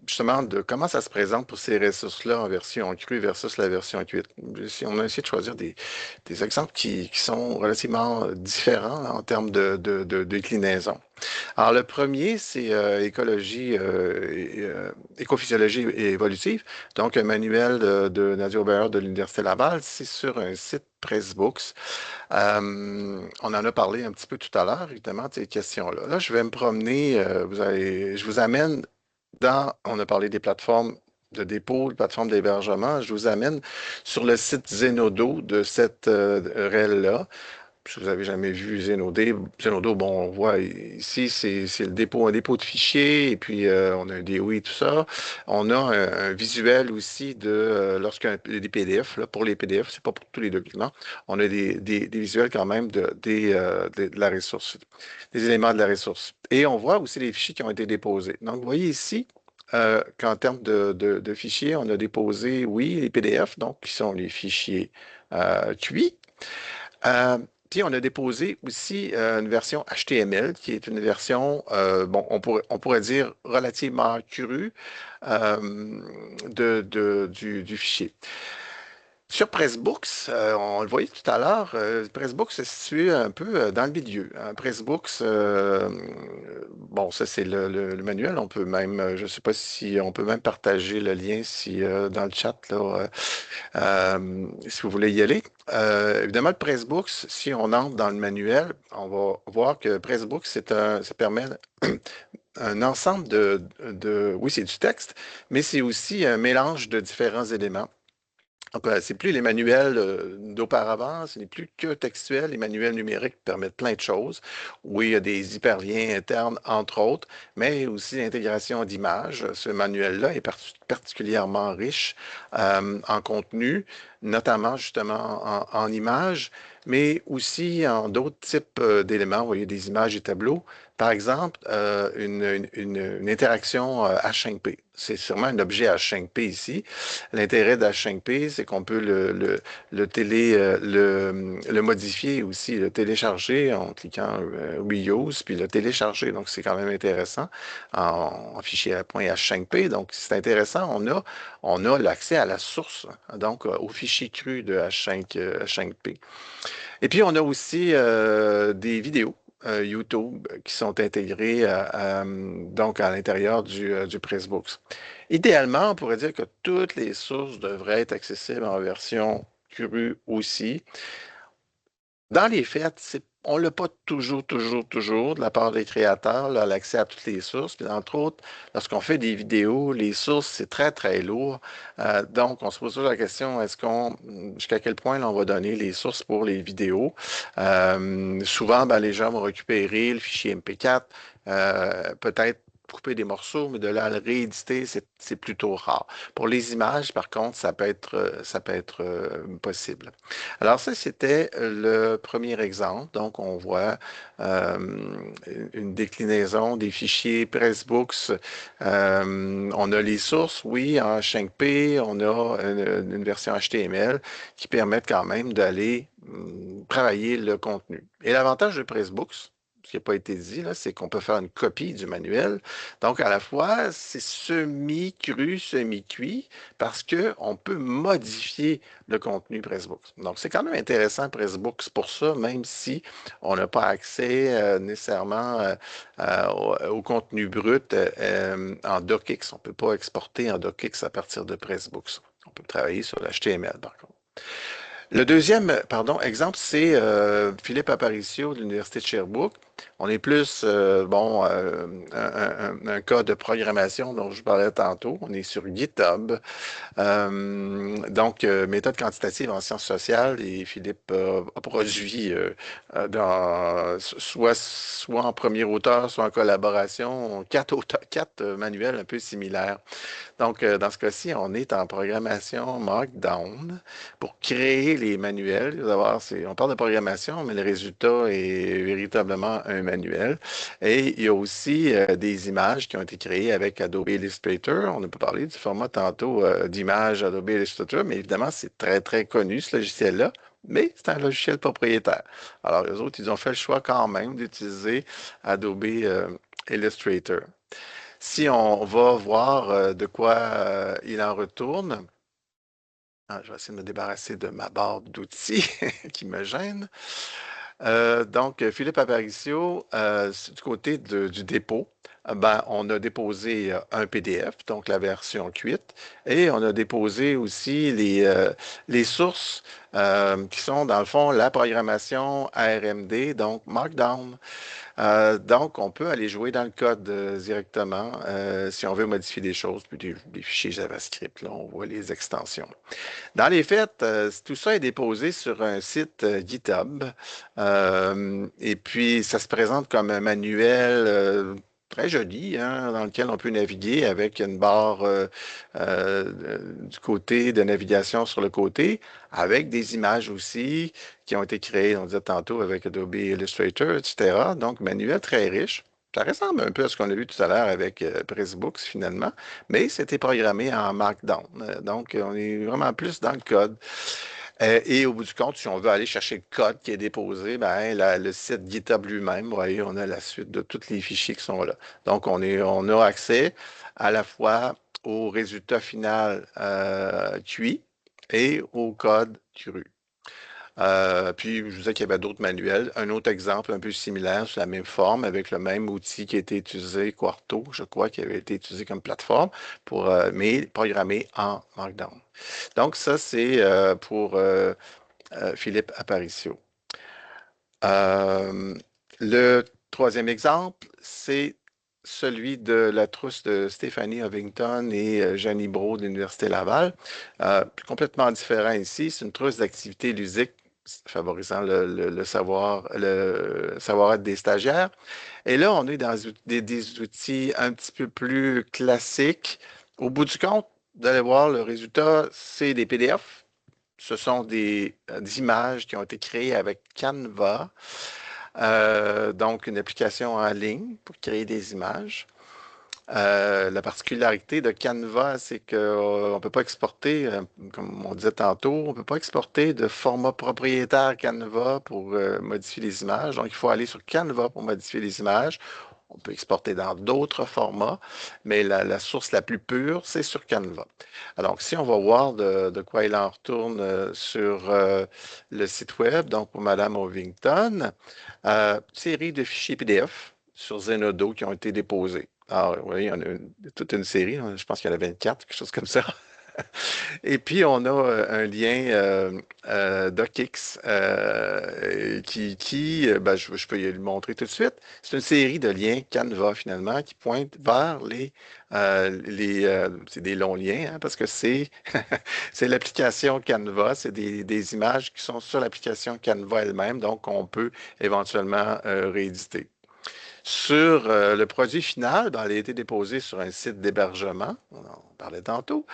justement, de comment ça se présente pour ces ressources-là en version crue versus la version cuite. On a essayé de choisir des exemples qui sont relativement différents là, en termes de déclinaison. Alors, le premier, c'est écophysiologie évolutive, donc un manuel de Nadia Aubert de l'Université Laval. C'est sur un site Pressbooks. On en a parlé un petit peu tout à l'heure, évidemment, de ces questions-là. Là, je vais me promener, je vous amène on a parlé des plateformes de dépôt, des plateformes d'hébergement. Je vous amène sur le site Zenodo de cette REL-là. Si vous n'avez jamais vu Zenodo, bon, on voit ici, c'est le dépôt, un dépôt de fichiers, et puis on a un DOI et tout ça. On a un visuel aussi lorsqu'un des PDF, là, pour les PDF, c'est pas pour tous les documents. On a des visuels quand même de la ressource, des éléments de la ressource. Et on voit aussi les fichiers qui ont été déposés. Donc, vous voyez ici, qu'en termes de fichiers, on a déposé, oui, les PDF, donc qui sont les fichiers cuits. Puis on a déposé aussi une version HTML, qui est une version, bon, on pourrait dire relativement crue du fichier. Sur Pressbooks, on le voyait tout à l'heure, Pressbooks se situe un peu dans le milieu. Pressbooks, bon, ça c'est le manuel. On peut même, je ne sais pas si on peut même partager le lien si dans le chat là, si vous voulez y aller. Évidemment, le Pressbooks, si on entre dans le manuel, on va voir que Pressbooks, ça permet un ensemble oui, c'est du texte, mais c'est aussi un mélange de différents éléments. Donc, c'est plus les manuels d'auparavant, ce n'est plus que textuel. Les manuels numériques permettent plein de choses. Oui, il y a des hyperliens internes, entre autres, mais aussi l'intégration d'images. Ce manuel-là est particulièrement riche en contenu, notamment justement en images, mais aussi en d'autres types d'éléments. Vous voyez des images et tableaux. Par exemple, une interaction H5P. C'est sûrement un objet H5P ici. L'intérêt d'H5P, c'est qu'on peut le modifier aussi, le télécharger en cliquant We Use, puis le télécharger. Donc, c'est quand même intéressant en fichier .h5p. Donc, c'est intéressant. On a l'accès à la source, donc au fichier cru de H5P. Et puis, on a aussi des vidéos. YouTube qui sont intégrés donc à l'intérieur du Pressbooks. Idéalement, on pourrait dire que toutes les sources devraient être accessibles en version crue aussi. Dans les faits, on ne l'a pas toujours de la part des créateurs, l'accès à toutes les sources. Puis, entre autres, lorsqu'on fait des vidéos, les sources, c'est très, très lourd. Donc, on se pose toujours la question, jusqu'à quel point là, on va donner les sources pour les vidéos? Souvent, ben, les gens vont récupérer le fichier MP4, peut-être couper des morceaux, mais de là à le rééditer, c'est plutôt rare. Pour les images, par contre, ça peut être possible. Alors ça, c'était le premier exemple. Donc, on voit une déclinaison des fichiers Pressbooks. On a les sources, oui, en H5P. On a une version HTML qui permettent quand même d'aller travailler le contenu. Et l'avantage de Pressbooks, ce qui n'a pas été dit, là, c'est qu'on peut faire une copie du manuel. Donc, à la fois, c'est semi-cru, semi-cuit, parce qu'on peut modifier le contenu Pressbooks. Donc, c'est quand même intéressant Pressbooks pour ça, même si on n'a pas accès nécessairement au contenu brut en DocX. On ne peut pas exporter en DocX à partir de Pressbooks. On peut travailler sur l'HTML, par contre. Le deuxième, exemple, c'est Philippe Aparicio de l'Université de Sherbrooke. On est plus, un cas de programmation dont je parlais tantôt. On est sur GitHub. Donc, méthode quantitative en sciences sociales, et Philippe a produit soit en premier auteur, soit en collaboration, quatre manuels un peu similaires. Donc, dans ce cas-ci, on est en programmation Markdown pour créer les manuels. On parle de programmation, mais le résultat est véritablement un manuel. Et il y a aussi des images qui ont été créées avec Adobe Illustrator. On a pas parlé du format tantôt d'image Adobe Illustrator, mais évidemment, c'est très, très connu, ce logiciel-là. Mais c'est un logiciel propriétaire. Alors, les autres, ils ont fait le choix quand même d'utiliser Adobe Illustrator. Si on va voir de quoi il en retourne, je vais essayer de me débarrasser de ma barre d'outils qui me gêne. Donc, Philippe Aparicio, du côté du dépôt, ben, on a déposé un PDF, donc la version cuite, et on a déposé aussi les sources qui sont, dans le fond, la programmation ARMD, donc Markdown. Donc, on peut aller jouer dans le code directement si on veut modifier des choses, puis des fichiers JavaScript, là, on voit les extensions. Dans les faits, tout ça est déposé sur un site GitHub. Et puis, ça se présente comme un manuel très joli, hein, dans lequel on peut naviguer avec une barre du côté de navigation sur le côté, avec des images aussi qui ont été créées, on disait tantôt, avec Adobe Illustrator, etc. Donc, manuel très riche. Ça ressemble un peu à ce qu'on a vu tout à l'heure avec Pressbooks, finalement, mais c'était programmé en Markdown. Donc, on est vraiment plus dans le code. Et au bout du compte, si on veut aller chercher le code qui est déposé, ben, le site GitHub lui-même, vous voyez, on a la suite de tous les fichiers qui sont là. Donc, on a accès à la fois au résultat final QI et au code cru. Puis, je vous disais qu'il y avait d'autres manuels. Un autre exemple un peu similaire, sous la même forme, avec le même outil qui a été utilisé, Quarto, je crois, qui avait été utilisé comme plateforme, mais programmé en Markdown. Donc, ça, c'est pour Philippe Aparicio. Le troisième exemple, c'est celui de la trousse de Stéphanie Ovington et Jeannie Brault de l'Université Laval. Complètement différent ici, c'est une trousse d'activités ludiques favorisant le savoir-être des stagiaires. Et là, on est dans des outils un petit peu plus classiques. Au bout du compte, vous allez voir, le résultat, c'est des PDF. Ce sont des images qui ont été créées avec Canva, donc une application en ligne pour créer des images. La particularité de Canva, c'est qu'on ne peut pas exporter, comme on disait tantôt, on ne peut pas exporter de format propriétaire Canva pour modifier les images. Donc, il faut aller sur Canva pour modifier les images. On peut exporter dans d'autres formats, mais la source la plus pure, c'est sur Canva. Alors, si on va voir de quoi il en retourne sur le site web, donc pour Madame Ovington, série de fichiers PDF sur Zenodo qui ont été déposés. Alors, oui, il y en a toute une série, je pense qu'il y en a 24, quelque chose comme ça. Et puis, on a un lien DocX ben, je peux le montrer tout de suite. C'est une série de liens Canva, finalement, qui pointent vers c'est des longs liens, hein, parce que c'est c'est l'application Canva, c'est des images qui sont sur l'application Canva elle-même, donc on peut éventuellement rééditer. Sur le produit final, ben, elle a été déposée sur un site d'hébergement, on en parlait tantôt,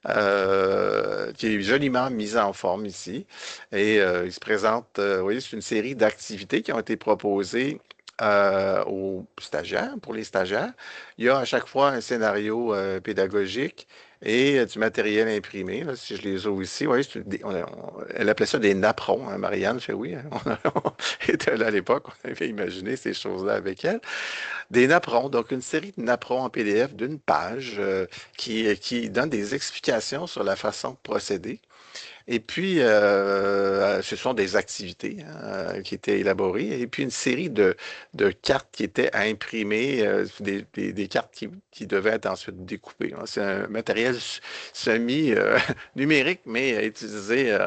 qui est joliment mis en forme ici. Et il se présente, vous voyez, c'est une série d'activités qui ont été proposées aux stagiaires, pour les stagiaires. Il y a à chaque fois un scénario pédagogique et du matériel imprimé. Là, si je les ai ici, oui, elle appelait ça des napperons, hein, Marianne fait oui. Hein, on était là à l'époque, on avait imaginé ces choses-là avec elle. Des napperons, donc une série de napperons en PDF d'une page qui donne des explications sur la façon de procéder. Et puis, ce sont des activités hein, qui étaient élaborées, et puis une série de cartes qui étaient à imprimer, des cartes qui devaient être ensuite découpées. Hein. C'est un matériel semi-numérique, mais utilisé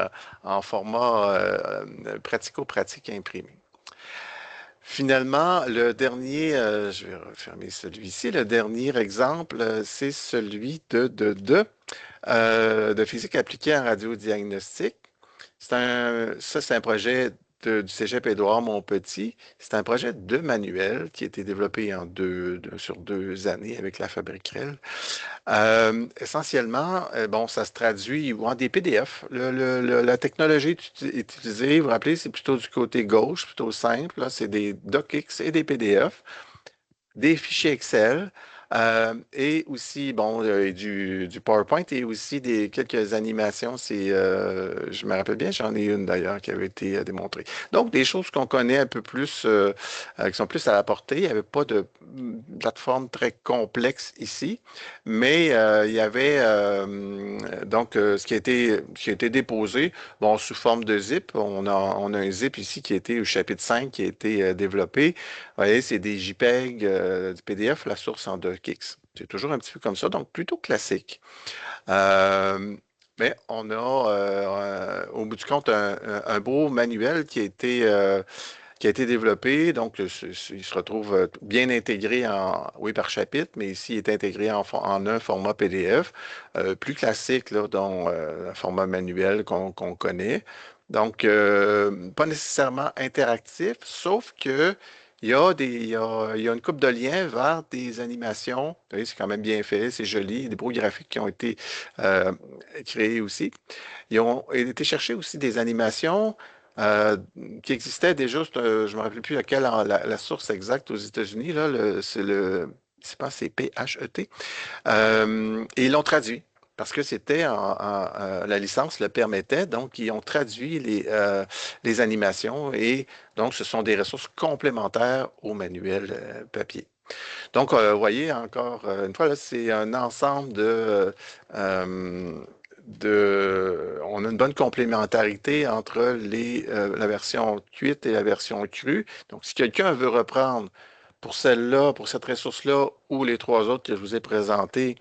en format pratico-pratique imprimé. Finalement, le dernier, je vais refermer celui-ci, le dernier exemple, c'est celui de physique appliquée en radiodiagnostic. Ça, c'est un projet du Cégep Édouard-Montpetit. C'est un projet de manuel qui a été développé sur 2 années avec la Fabriquerel. Essentiellement, bon, ça se traduit en des PDF. La technologie utilisée, vous vous rappelez, c'est plutôt du côté gauche, plutôt simple. Là, c'est des DocX et des PDF, des fichiers Excel. Et aussi, bon, du PowerPoint et aussi quelques animations. Je me rappelle bien, j'en ai une d'ailleurs qui avait été démontrée. Donc, des choses qu'on connaît un peu plus, qui sont plus à la portée. Il n'y avait pas de plateforme très complexe ici, mais il y avait donc ce qui a été déposé, bon, sous forme de zip. On a un zip ici qui a été au chapitre 5 qui a été développé. Vous voyez, c'est des JPEG, du PDF, la source en DocX. C'est toujours un petit peu comme ça, donc plutôt classique. Mais on a, au bout du compte, un beau manuel qui a été développé. Donc, il se retrouve bien intégré oui, par chapitre, mais ici, il est intégré en un format PDF, plus classique, là, dont un format manuel qu'on connaît. Donc, pas nécessairement interactif, sauf que il y a une couple de liens vers des animations. Vous voyez, c'est quand même bien fait, c'est joli, des beaux graphiques qui ont été euh, créés aussi. Ils ont été chercher aussi des animations euh, qui existaient déjà. Je ne me rappelle plus la source exacte aux États-Unis. Là, je pense que c'est PHET. Et ils l'ont traduit parce que la licence le permettait, donc ils ont traduit les animations et donc ce sont des ressources complémentaires au manuel papier. Donc, vous voyez, encore une fois, là, c'est un ensemble on a une bonne complémentarité entre la version cuite et la version crue. Donc, si quelqu'un veut reprendre pour celle-là, pour cette ressource-là, ou les 3 autres que je vous ai présentées,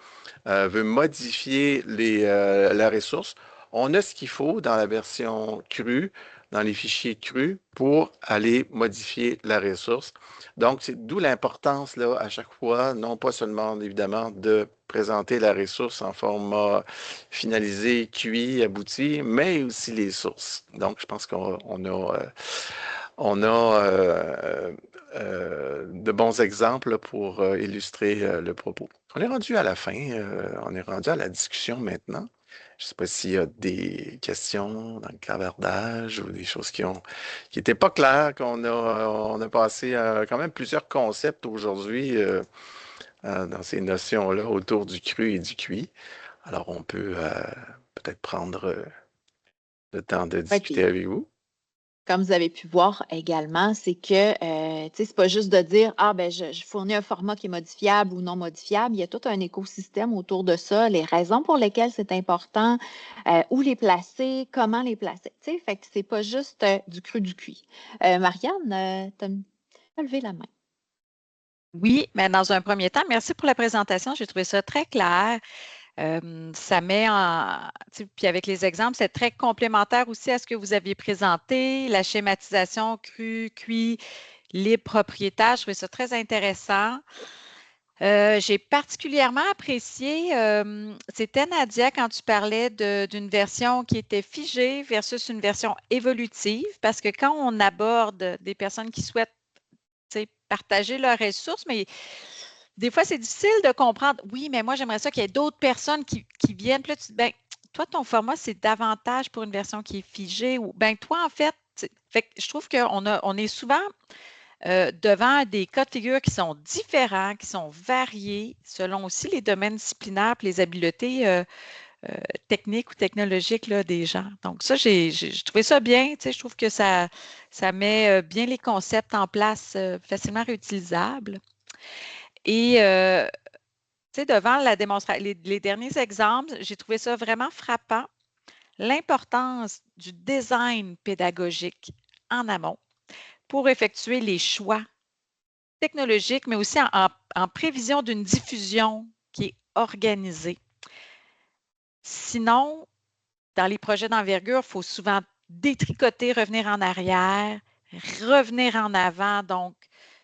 veut modifier la ressource, on a ce qu'il faut dans la version crue, dans les fichiers crus, pour aller modifier la ressource. Donc, c'est d'où l'importance, là, à chaque fois, non pas seulement, évidemment, de présenter la ressource en format finalisé, cuit, abouti, mais aussi les sources. Donc, je pense on a de bons exemples pour illustrer le propos. On est rendu à la fin, on est rendu à la discussion maintenant. Je ne sais pas s'il y a des questions dans le clavardage ou des choses qui n'étaient pas claires, on a passé quand même plusieurs concepts aujourd'hui dans ces notions-là autour du cru et du cuit. Alors, on peut peut-être prendre le temps de Ouais, discuter puis, avec vous. comme vous avez pu voir également, c'est que tu sais, c'est pas juste de dire ah ben je fournis un format qui est modifiable ou non modifiable. Il y a tout un écosystème autour de ça, les raisons pour lesquelles c'est important, où les placer, comment les placer. Tu sais, fait que c'est pas juste du cru du cuit. Marianne, tu as levé la main. Oui, mais dans un premier temps, merci pour la présentation. J'ai trouvé ça très clair. Ça met puis avec les exemples, c'est très complémentaire aussi à ce que vous aviez présenté, la schématisation cru, cuit, libre propriétaire. Je trouvais ça très intéressant. J'ai particulièrement apprécié, c'était Nadia quand tu parlais d'une version qui était figée versus une version évolutive, parce que quand on aborde des personnes qui souhaitent partager leurs ressources, mais des fois, c'est difficile de comprendre. Oui, mais moi, j'aimerais ça qu'il y ait d'autres personnes qui viennent. Puis là, ben, toi, ton format, c'est davantage pour une version qui est figée. Ou ben, toi, en fait, je trouve qu'on est souvent devant des cas de figure qui sont différents, qui sont variés, selon aussi les domaines disciplinaires et les habiletés techniques ou technologiques là, des gens. Donc, ça, j'ai trouvé ça bien. Je trouve que ça met bien les concepts en place facilement réutilisables. Et devant la démonstration, les derniers exemples, j'ai trouvé ça vraiment frappant. L'importance du design pédagogique en amont pour effectuer les choix technologiques, mais aussi en prévision d'une diffusion qui est organisée. Sinon, dans les projets d'envergure, il faut souvent détricoter, revenir en arrière, revenir en avant. Donc,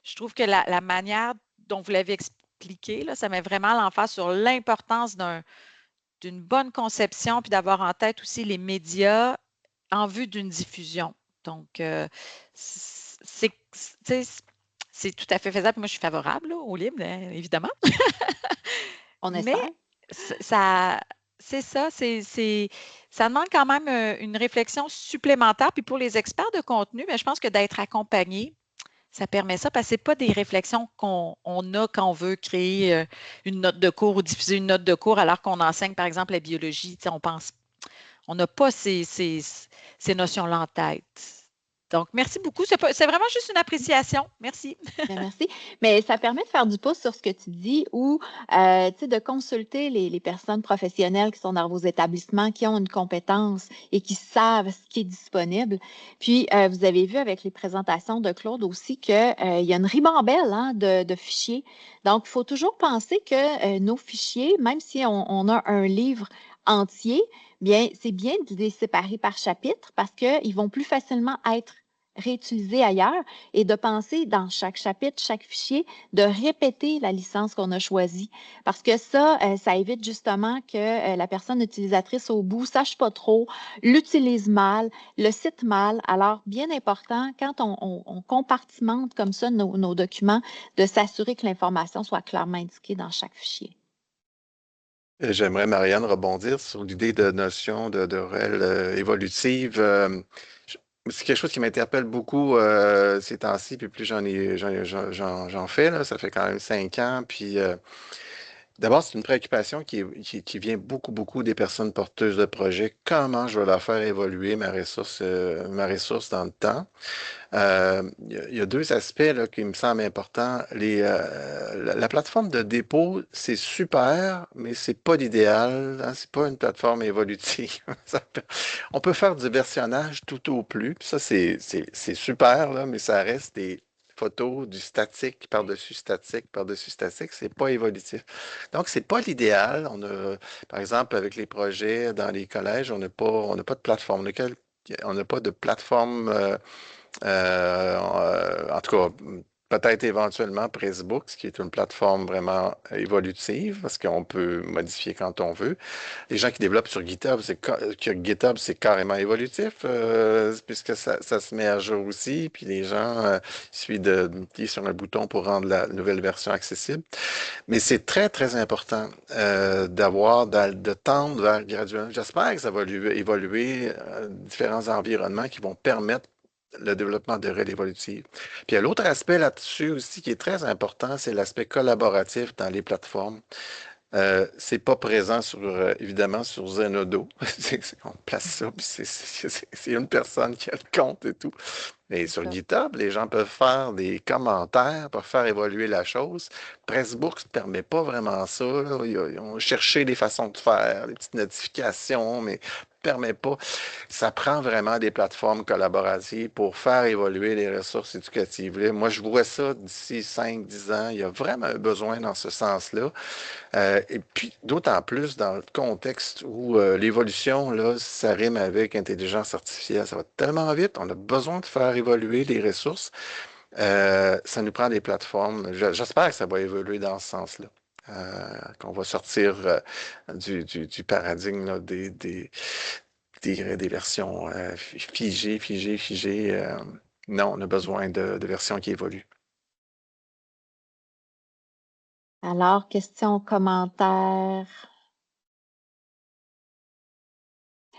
je trouve que la manière dont vous l'avez expliqué, là, ça met vraiment l'emphase sur l'importance d'une bonne conception, puis d'avoir en tête aussi les médias en vue d'une diffusion. Donc, c'est, tu sais, c'est tout à fait faisable. Moi, je suis favorable là, au libre, évidemment. On Mais espère. ça, c'est ça, ça demande quand même une réflexion supplémentaire. Puis pour les experts de contenu, mais je pense que d'être accompagné, ça permet ça parce que ce n'est pas des réflexions qu'on a quand on veut créer une note de cours ou diffuser une note de cours alors qu'on enseigne, par exemple, la biologie. Tu sais, on n'a pas ces notions-là en tête. Donc, merci beaucoup. C'est vraiment juste une appréciation. Merci. Bien, merci. Mais ça permet de faire du pouce sur ce que tu dis ou de consulter les personnes professionnelles qui sont dans vos établissements, qui ont une compétence et qui savent ce qui est disponible. Puis, vous avez vu avec les présentations de Claude aussi qu'il y a une ribambelle hein, de fichiers. Donc, il faut toujours penser que nos fichiers, même si on a un livre entier, bien, c'est bien de les séparer par chapitre parce qu'ils vont plus facilement être réutilisés ailleurs et de penser dans chaque chapitre, chaque fichier, de répéter la licence qu'on a choisie. Parce que ça évite justement que la personne utilisatrice au bout ne sache pas trop, l'utilise mal, le cite mal. Alors, bien important, quand on compartimente comme ça nos documents, de s'assurer que l'information soit clairement indiquée dans chaque fichier. J'aimerais, Marianne, rebondir sur l'idée de notion de réel évolutive. C'est quelque chose qui m'interpelle beaucoup ces temps-ci, puis plus j'en fais, là, ça fait quand même 5 ans. Puis d'abord, c'est une préoccupation qui vient beaucoup, beaucoup des personnes porteuses de projets. Comment je vais leur faire évoluer ma ressource dans le temps? Il y a deux aspects là, qui me semblent importants. La plateforme de dépôt, c'est super, mais c'est pas l'idéal. Hein, c'est pas une plateforme évolutive. On peut faire du versionnage tout au plus. Puis ça, c'est super, là, mais ça reste des photos, du statique par-dessus statique par-dessus statique. C'est pas évolutif. Donc, c'est pas l'idéal. Par exemple, avec les projets dans les collèges, on n'a pas de plateforme. On n'a pas de plateforme. En tout cas, peut-être éventuellement Pressbooks, qui est une plateforme vraiment évolutive, parce qu'on peut modifier quand on veut. Les gens qui développent sur GitHub, GitHub, c'est carrément évolutif, puisque ça se met à jour aussi, puis les gens, il suffit de cliquer sur un bouton pour rendre la nouvelle version accessible. Mais c'est très, très important de tendre vers graduellement. J'espère que ça va évoluer différents environnements qui vont permettre le développement de règles évolutives. Puis il y a l'autre aspect là-dessus aussi qui est très important, c'est l'aspect collaboratif dans les plateformes. C'est pas présent évidemment sur Zenodo. On place ça, puis c'est une personne qui a le compte et tout. Mais sur GitHub, les gens peuvent faire des commentaires, peuvent faire évoluer la chose. Pressbooks ne permet pas vraiment ça. Là. Ils ont cherché des façons de faire, des petites notifications, mais ne permet pas. Ça prend vraiment des plateformes collaboratives pour faire évoluer les ressources éducatives. Là, moi, je vois ça d'ici 5-10 ans. Il y a vraiment un besoin dans ce sens-là. Et puis, d'autant plus dans le contexte où l'évolution, là, ça rime avec intelligence artificielle. Ça va tellement vite, on a besoin de faire évoluer les ressources. Ça nous prend des plateformes. J'espère que ça va évoluer dans ce sens-là. Qu'on va sortir du paradigme là, des versions figées. Non, on a besoin de versions qui évoluent. Alors, questions, commentaires.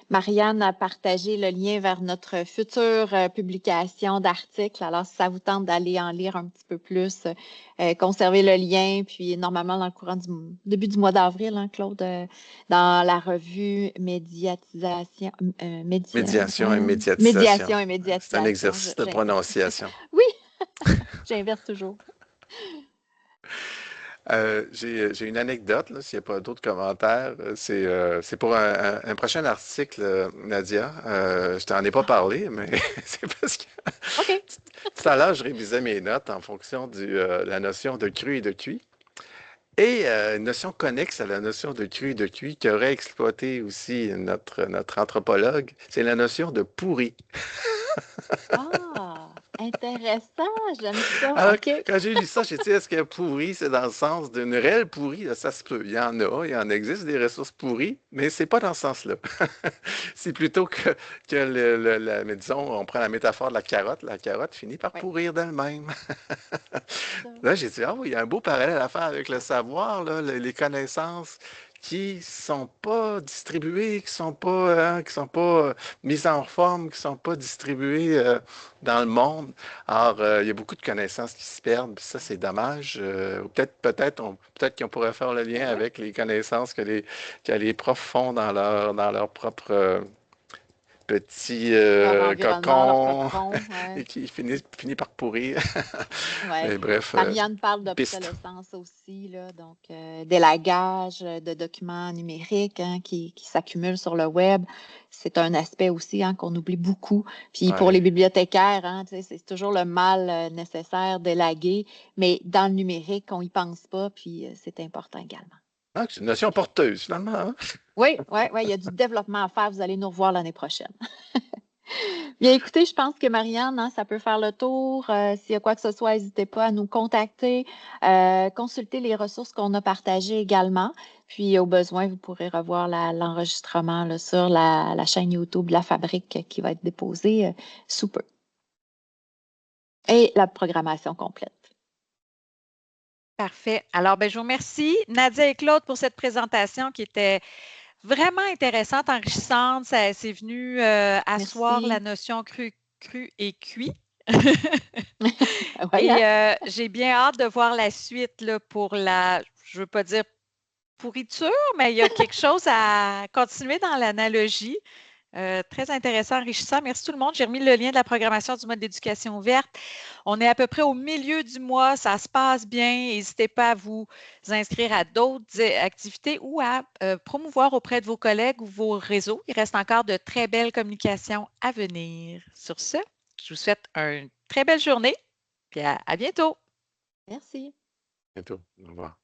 Marianne a partagé le lien vers notre future publication d'articles. Alors, si ça vous tente d'aller en lire un petit peu plus, conservez le lien. Puis, normalement, dans le courant du début du mois d'avril, hein, Claude, dans la revue Médiatisation. Médiation et médiatisation. Médiation et C'est un médiatisation. exercice de prononciation. Oui, j'inverse toujours. J'ai une anecdote, là, s'il n'y a pas d'autres commentaires. C'est pour un prochain article, Nadia. Je t'en ai pas parlé, mais c'est parce que OK. tout à l'heure, je révisais mes notes en fonction de la notion de cru et de cuit. Et une notion connexe à la notion de cru et de cuit qu'aurait exploité aussi notre anthropologue, c'est la notion de pourri. Ah! Intéressant, j'aime ça. Alors, OK. quand j'ai lu ça, j'ai dit, est-ce que pourri, c'est dans le sens d'une réelle pourrie? Là, ça se peut. Il y en existe des ressources pourries, mais c'est pas dans ce sens-là. C'est plutôt que mais disons, on prend la métaphore de la carotte finit par Oui, pourrir d'elle-même. ça. Là, j'ai dit, ah oui, il y a un beau parallèle à faire avec le savoir, là, les connaissances qui sont pas distribuées, qui sont pas mises en forme, qui sont pas distribuées dans le monde. Alors, il y a beaucoup de connaissances qui se perdent, puis ça, c'est dommage. Peut-être qu'on pourrait faire le Ben lien oui, avec les connaissances que les profs font dans leur propre petit leur environnement, leur cocon cocon, et ouais. qui finit par pourrir. Ouais. Mais bref, Marianne parle piste. d'obsolescence aussi, là, donc d'élagage de documents numériques hein, qui s'accumulent sur le web. C'est un aspect aussi hein, qu'on oublie beaucoup. Puis pour les Ouais. bibliothécaires, hein, tu sais, c'est toujours le mal nécessaire d'élaguer, mais dans le numérique, on y pense pas, puis c'est important également. Ah, c'est une notion porteuse, finalement, hein? Oui, oui, oui, il y a du développement à faire. Vous allez nous revoir l'année prochaine. Bien, écoutez, je pense que Marianne, hein, ça peut faire le tour. S'il y a quoi que ce soit, n'hésitez pas à nous contacter, consulter les ressources qu'on a partagées également. Puis, au besoin, vous pourrez revoir l'enregistrement là, sur la chaîne YouTube de la Fabrique qui va être déposée sous peu. Et la programmation complète. Parfait. Alors, ben, je vous remercie, Nadia et Claude, pour cette présentation qui était vraiment intéressante, enrichissante. C'est venu asseoir la Merci. notion cru et cuit. Oui, hein? Et j'ai bien hâte de voir la suite là, pour je ne veux pas dire pourriture, mais il y a quelque chose à continuer dans l'analogie. Très intéressant, enrichissant. Merci tout le monde. J'ai remis le lien de la programmation du mois d'éducation ouverte. On est à peu près au milieu du mois. Ça se passe bien. N'hésitez pas à vous inscrire à d'autres activités ou à promouvoir auprès de vos collègues ou vos réseaux. Il reste encore de très belles communications à venir. Sur ce, je vous souhaite une très belle journée et à bientôt. Merci. Bientôt. Au revoir.